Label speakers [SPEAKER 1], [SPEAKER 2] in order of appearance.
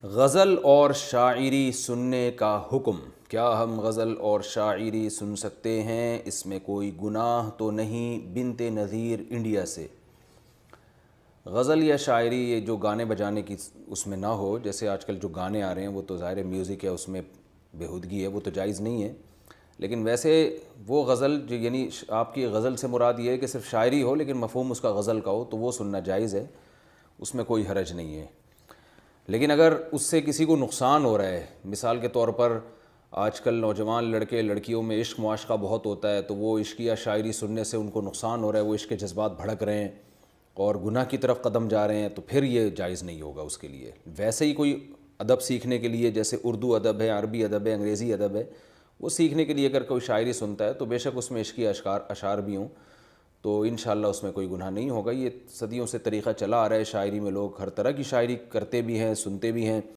[SPEAKER 1] غزل اور شاعری سننے کا حکم، کیا ہم غزل اور شاعری سن سکتے ہیں؟ اس میں کوئی گناہ تو نہیں؟ بنت نذیر انڈیا سے۔ غزل یا شاعری یہ جو گانے بجانے کی اس میں نہ ہو، جیسے آج کل جو گانے آ رہے ہیں وہ تو ظاہر میوزک ہے، اس میں بےہودگی ہے، وہ تو جائز نہیں ہے۔ لیکن ویسے وہ غزل جو یعنی آپ کی غزل سے مراد یہ ہے کہ صرف شاعری ہو لیکن مفہوم اس کا غزل کا ہو، تو وہ سننا جائز ہے، اس میں کوئی حرج نہیں ہے۔ لیکن اگر اس سے کسی کو نقصان ہو رہا ہے، مثال کے طور پر آج کل نوجوان لڑکے لڑکیوں میں عشق معاشقہ بہت ہوتا ہے، تو وہ عشق یا شاعری سننے سے ان کو نقصان ہو رہا ہے، وہ عشق کے جذبات بھڑک رہے ہیں اور گناہ کی طرف قدم جا رہے ہیں، تو پھر یہ جائز نہیں ہوگا اس کے لیے۔ ویسے ہی کوئی ادب سیکھنے کے لیے، جیسے اردو ادب ہے، عربی ادب ہے، انگریزی ادب ہے، وہ سیکھنے کے لیے اگر کوئی شاعری سنتا ہے تو بے شک اس میں عشقی اشعار بھی ہوں تو انشاءاللہ اس میں کوئی گناہ نہیں ہوگا۔ یہ صدیوں سے طریقہ چلا آ رہا ہے، شاعری میں لوگ ہر طرح کی شاعری کرتے بھی ہیں، سنتے بھی ہیں۔